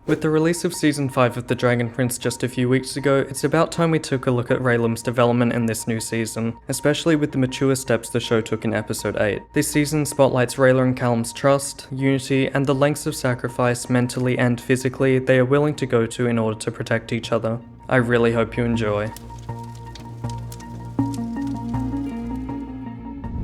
With the release of Season 5 of The Dragon Prince just a few weeks ago, it's about time we took a look at Rayllum's development in this new season, especially with the mature steps the show took in Episode 8. This season spotlights Rayla and Callum's trust, unity, and the lengths of sacrifice mentally and physically they are willing to go to in order to protect each other. I really hope you enjoy.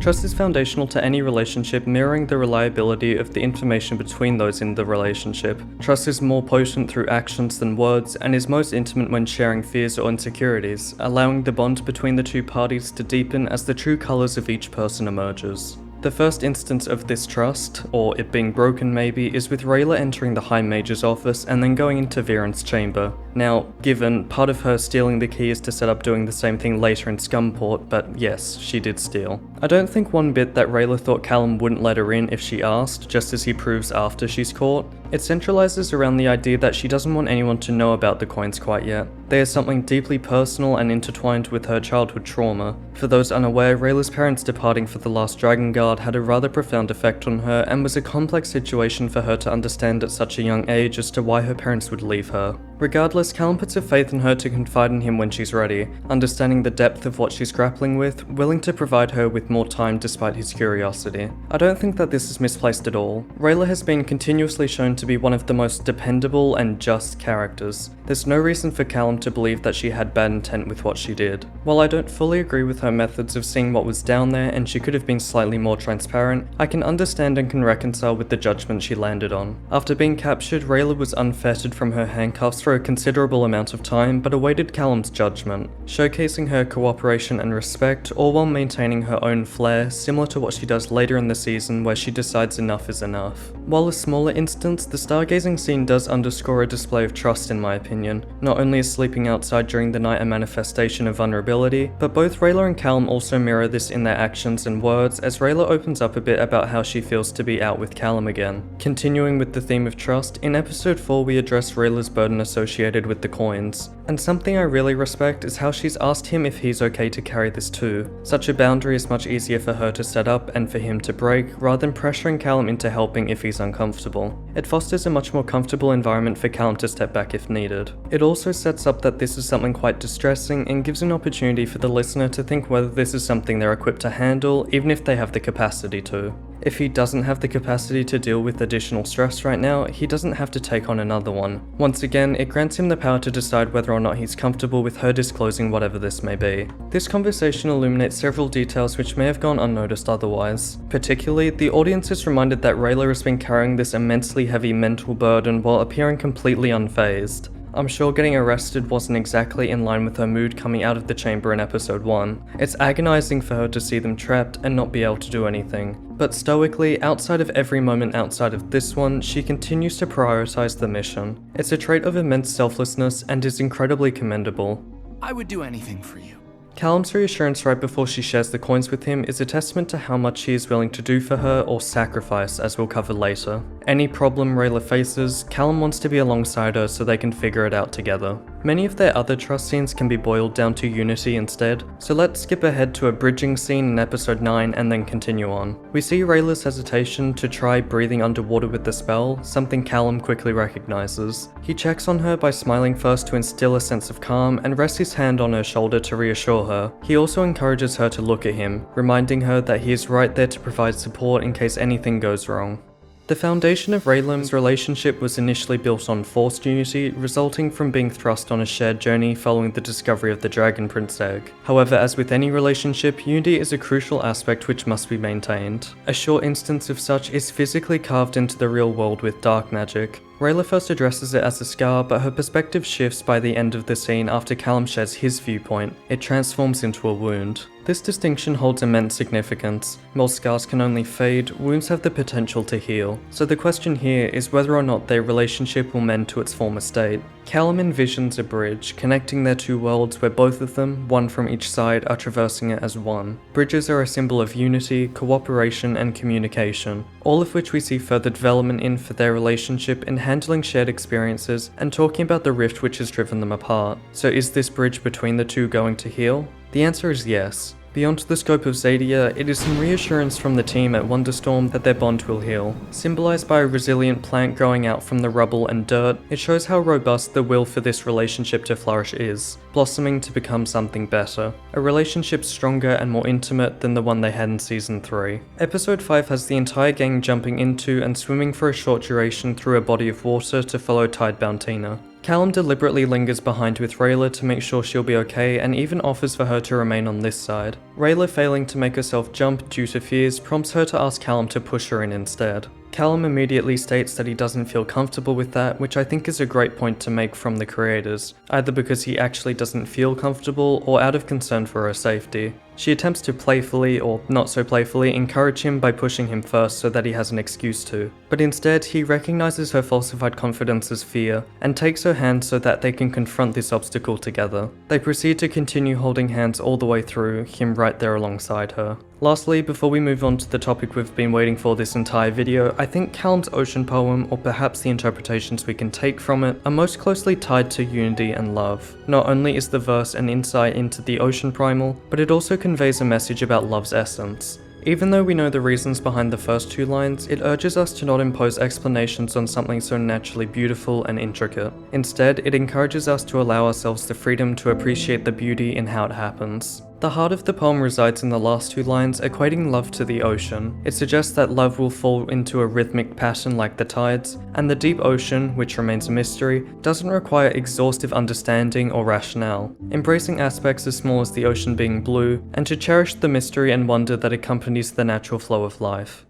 Trust is foundational to any relationship, mirroring the reliability of the information between those in the relationship. Trust is more potent through actions than words, and is most intimate when sharing fears or insecurities, allowing the bond between the two parties to deepen as the true colors of each person emerges. The first instance of this trust, or it being broken maybe, is with Rayla entering the High Mage's office and then going into Viren's chamber. Now, given part of her stealing the key is to set up doing the same thing later in Scumport, but yes, she did steal. I don't think one bit that Rayla thought Callum wouldn't let her in if she asked, just as he proves after she's caught. It centralizes around the idea that she doesn't want anyone to know about the coins quite yet. They are something deeply personal and intertwined with her childhood trauma. For those unaware, Rayla's parents departing for the last Dragon Guard had a rather profound effect on her and was a complex situation for her to understand at such a young age as to why her parents would leave her. Regardless, Callum puts her faith in her to confide in him when she's ready, understanding the depth of what she's grappling with, willing to provide her with more time despite his curiosity. I don't think that this is misplaced at all. Rayla has been continuously shown to be one of the most dependable and just characters. There's no reason for Callum to believe that she had bad intent with what she did. While I don't fully agree with her methods of seeing what was down there and she could have been slightly more transparent, I can understand and can reconcile with the judgment she landed on. After being captured, Rayla was unfettered from her handcuffs for a considerable amount of time, but awaited Callum's judgment, showcasing her cooperation and respect, all while maintaining her own flair, similar to what she does later in the season where she decides enough is enough. While a smaller instance, the stargazing scene does underscore a display of trust in my opinion. Not only is sleeping outside during the night a manifestation of vulnerability, but both Rayla and Callum also mirror this in their actions and words, as Rayla opens up a bit about how she feels to be out with Callum again. Continuing with the theme of trust, in episode 4 we address Rayla's burden associated with the coins. And something I really respect is how she's asked him if he's okay to carry this too. Such a boundary is much easier for her to set up and for him to break, rather than pressuring Callum into helping if he's uncomfortable. It fosters a much more comfortable environment for Callum to step back if needed. It also sets up that this is something quite distressing and gives an opportunity for the listener to think whether this is something they're equipped to handle, even if they have the capacity to. If he doesn't have the capacity to deal with additional stress right now, he doesn't have to take on another one. Once again, it grants him the power to decide whether or not he's comfortable with her disclosing whatever this may be. This conversation illuminates several details which may have gone unnoticed otherwise. Particularly, the audience is reminded that Rayla has been carrying this immensely heavy mental burden while appearing completely unfazed. I'm sure getting arrested wasn't exactly in line with her mood coming out of the chamber in episode 1. It's agonizing for her to see them trapped and not be able to do anything. But stoically, outside of every moment outside of this one, she continues to prioritize the mission. It's a trait of immense selflessness and is incredibly commendable. I would do anything for you. Callum's reassurance right before she shares the coins with him is a testament to how much he is willing to do for her or sacrifice, as we'll cover later. Any problem Rayla faces, Callum wants to be alongside her so they can figure it out together. Many of their other trust scenes can be boiled down to unity instead, so let's skip ahead to a bridging scene in episode 9 and then continue on. We see Rayla's hesitation to try breathing underwater with the spell, something Callum quickly recognizes. He checks on her by smiling first to instill a sense of calm and rests his hand on her shoulder to reassure her. He also encourages her to look at him, reminding her that he is right there to provide support in case anything goes wrong. The foundation of Rayllum's relationship was initially built on forced unity, resulting from being thrust on a shared journey following the discovery of the Dragon Prince egg. However, as with any relationship, unity is a crucial aspect which must be maintained. A short instance of such is physically carved into the real world with dark magic. Rayla first addresses it as a scar, but her perspective shifts by the end of the scene after Callum shares his viewpoint. It transforms into a wound. This distinction holds immense significance. While scars can only fade, wounds have the potential to heal. So the question here is whether or not their relationship will mend to its former state. Callum envisions a bridge, connecting their two worlds where both of them, one from each side, are traversing it as one. Bridges are a symbol of unity, cooperation, and communication, all of which we see further development in for their relationship in handling shared experiences and talking about the rift which has driven them apart. So is this bridge between the two going to heal? The answer is yes. Beyond the scope of Zadia, it is some reassurance from the team at Wonderstorm that their bond will heal. Symbolized by a resilient plant growing out from the rubble and dirt, it shows how robust the will for this relationship to flourish is, blossoming to become something better. A relationship stronger and more intimate than the one they had in Season 3. Episode 5 has the entire gang jumping into and swimming for a short duration through a body of water to follow Tidebound Tina. Callum deliberately lingers behind with Rayla to make sure she'll be okay and even offers for her to remain on this side. Rayla failing to make herself jump due to fears prompts her to ask Callum to push her in instead. Callum immediately states that he doesn't feel comfortable with that, which I think is a great point to make from the creators, either because he actually doesn't feel comfortable or out of concern for her safety. She attempts to playfully, or not so playfully, encourage him by pushing him first so that he has an excuse to. But instead, he recognizes her falsified confidence as fear, and takes her hand so that they can confront this obstacle together. They proceed to continue holding hands all the way through, him right there alongside her. Lastly, before we move on to the topic we've been waiting for this entire video, I think Callum's ocean poem, or perhaps the interpretations we can take from it, are most closely tied to unity and love. Not only is the verse an insight into the ocean primal, but it also conveys a message about love's essence. Even though we know the reasons behind the first two lines, it urges us to not impose explanations on something so naturally beautiful and intricate. Instead, it encourages us to allow ourselves the freedom to appreciate the beauty in how it happens. The heart of the poem resides in the last two lines, equating love to the ocean. It suggests that love will fall into a rhythmic pattern like the tides, and the deep ocean, which remains a mystery, doesn't require exhaustive understanding or rationale, embracing aspects as small as the ocean being blue, and to cherish the mystery and wonder that accompanies the natural flow of life.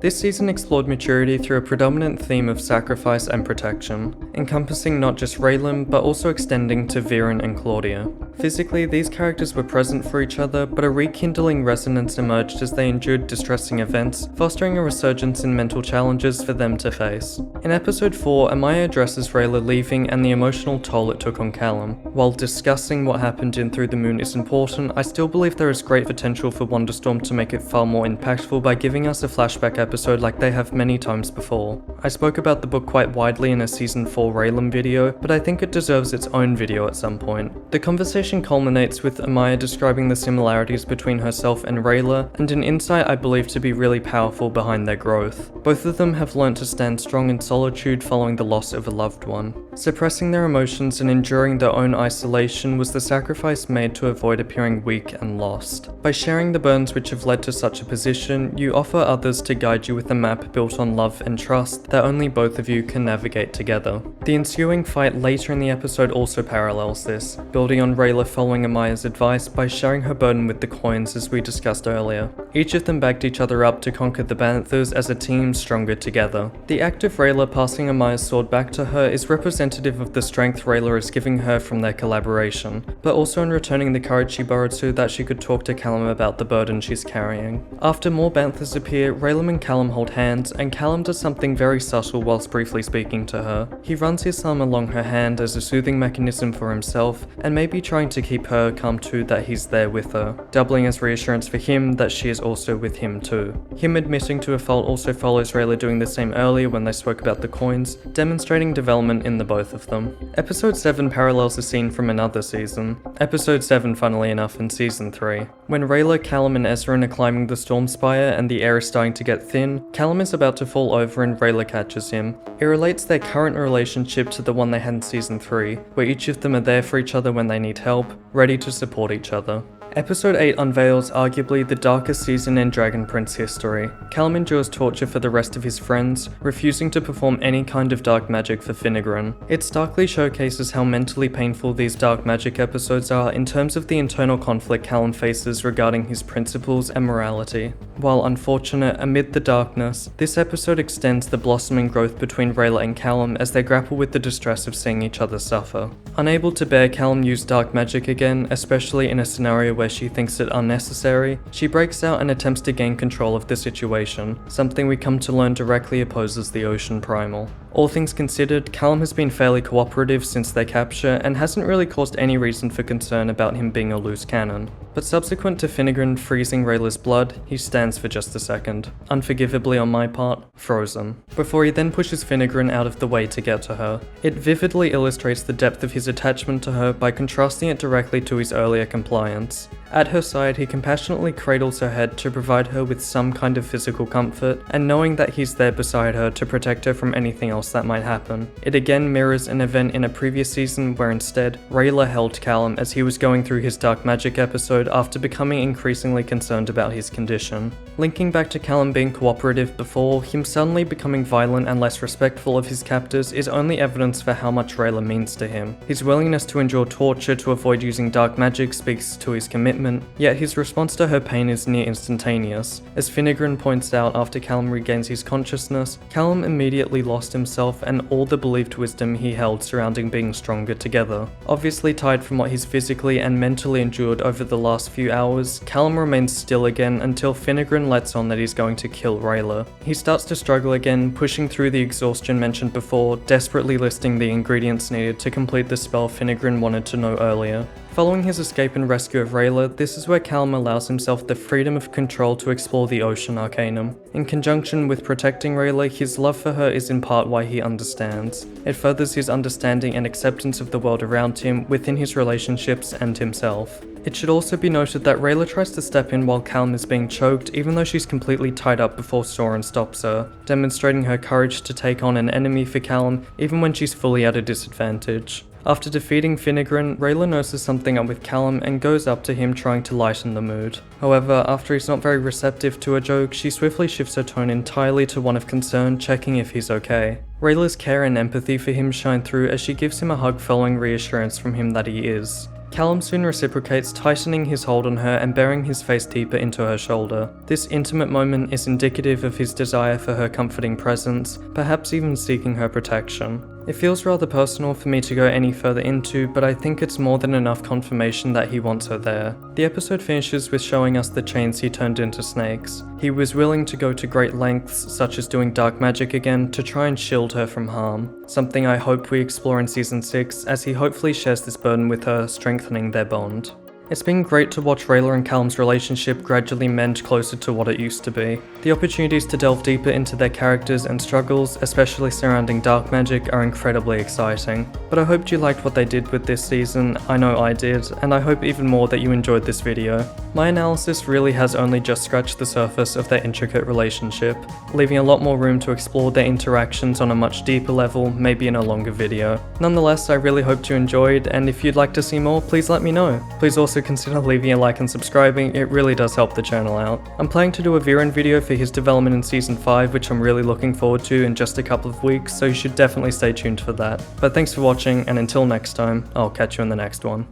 This season explored maturity through a predominant theme of sacrifice and protection, encompassing not just Rayllum, but also extending to Viren and Claudia. Physically, these characters were present for each other, but a rekindling resonance emerged as they endured distressing events, fostering a resurgence in mental challenges for them to face. In episode 4, Amaya addresses Rayla leaving and the emotional toll it took on Callum. While discussing what happened in Through the Moon is important, I still believe there is great potential for Wonderstorm to make it far more impactful by giving us a flashback episode like they have many times before. I spoke about the book quite widely in a Season 4 Rayllum video, but I think it deserves its own video at some point. The conversation culminates with Amaya describing the similarities between herself and Rayla, and an insight I believe to be really powerful behind their growth. Both of them have learnt to stand strong in solitude following the loss of a loved one. Suppressing their emotions and enduring their own isolation was the sacrifice made to avoid appearing weak and lost. By sharing the burdens which have led to such a position, you offer others to guide you with a map built on love and trust that only both of you can navigate together. The ensuing fight later in the episode also parallels this, building on Rayla following Amaya's advice by sharing her burden with the coins as we discussed earlier. Each of them backed each other up to conquer the Banthas as a team stronger together. The act of Rayla passing Amaya's sword back to her is representative of the strength Rayla is giving her from their collaboration, but also in returning the courage she borrowed so that she could talk to Callum about the burden she's carrying. After more Banthas appear, Rayllum and Callum hold hands, and Callum does something very subtle whilst briefly speaking to her. He runs his thumb along her hand as a soothing mechanism for himself, and maybe trying to keep her calm too that he's there with her, doubling as reassurance for him that she is also with him too. Him admitting to a fault also follows Rayla doing the same earlier when they spoke about the coins, demonstrating development in the both of them. Episode 7 parallels a scene from another season. Episode 7, funnily enough, in Season 3. When Rayla, Callum and Ezran are climbing the storm spire and the air is starting to get thin, Callum is about to fall over and Rayla catches him. It relates their current relationship to the one they had in Season 3, where each of them are there for each other when they need help, ready to support each other. Episode 8 unveils arguably the darkest season in Dragon Prince history. Callum endures torture for the rest of his friends, refusing to perform any kind of dark magic for Finnegan. It starkly showcases how mentally painful these dark magic episodes are in terms of the internal conflict Callum faces regarding his principles and morality. While unfortunate amid the darkness, this episode extends the blossoming growth between Rayla and Callum as they grapple with the distress of seeing each other suffer. Unable to bear Callum use dark magic again, especially in a scenario where she thinks it unnecessary, she breaks out and attempts to gain control of the situation, something we come to learn directly opposes the Ocean Primal. All things considered, Callum has been fairly cooperative since their capture and hasn't really caused any reason for concern about him being a loose cannon. But subsequent to Finnegan freezing Rayla's blood, he stands for just a second, unforgivably on my part, frozen, before he then pushes Finnegan out of the way to get to her. It vividly illustrates the depth of his attachment to her by contrasting it directly to his earlier compliance. At her side, he compassionately cradles her head to provide her with some kind of physical comfort, and knowing that he's there beside her to protect her from anything else that might happen. It again mirrors an event in a previous season where instead, Rayllum held Callum as he was going through his dark magic episode after becoming increasingly concerned about his condition. Linking back to Callum being cooperative before, him suddenly becoming violent and less respectful of his captors is only evidence for how much Rayllum means to him. His willingness to endure torture to avoid using dark magic speaks to his commitment, yet his response to her pain is near instantaneous. As Finnegan points out after Callum regains his consciousness, Callum immediately lost himself and all the believed wisdom he held surrounding being stronger together. Obviously tired from what he's physically and mentally endured over the last few hours, Callum remains still again until Finnegan lets on that he's going to kill Rayllum. He starts to struggle again, pushing through the exhaustion mentioned before, desperately listing the ingredients needed to complete the spell Finnegan wanted to know earlier. Following his escape and rescue of Rayllum, this is where Callum allows himself the freedom of control to explore the Ocean Arcanum. In conjunction with protecting Rayllum, his love for her is in part why he understands. It furthers his understanding and acceptance of the world around him within his relationships and himself. It should also be noted that Rayllum tries to step in while Callum is being choked even though she's completely tied up before Soren stops her, demonstrating her courage to take on an enemy for Callum even when she's fully at a disadvantage. After defeating Finnegan, Rayllum notices something up with Callum and goes up to him trying to lighten the mood. However, after he's not very receptive to a joke, she swiftly shifts her tone entirely to one of concern, checking if he's okay. Rayllum's care and empathy for him shine through as she gives him a hug following reassurance from him that he is. Callum soon reciprocates, tightening his hold on her and burying his face deeper into her shoulder. This intimate moment is indicative of his desire for her comforting presence, perhaps even seeking her protection. It feels rather personal for me to go any further into, but I think it's more than enough confirmation that he wants her there. The episode finishes with showing us the chains he turned into snakes. He was willing to go to great lengths, such as doing dark magic again, to try and shield her from harm. Something I hope we explore in Season 6, as he hopefully shares this burden with her, strengthening their bond. It's been great to watch Rayllum and Callum's relationship gradually mend closer to what it used to be. The opportunities to delve deeper into their characters and struggles, especially surrounding dark magic, are incredibly exciting. But I hoped you liked what they did with this season, I know I did, and I hope even more that you enjoyed this video. My analysis really has only just scratched the surface of their intricate relationship, leaving a lot more room to explore their interactions on a much deeper level, maybe in a longer video. Nonetheless, I really hoped you enjoyed, and if you'd like to see more, please let me know. Please also consider leaving a like and subscribing, it really does help the channel out. I'm planning to do a Viren video for his development in Season 5, which I'm really looking forward to in just a couple of weeks, so you should definitely stay tuned for that. But thanks for watching, and until next time, I'll catch you in the next one.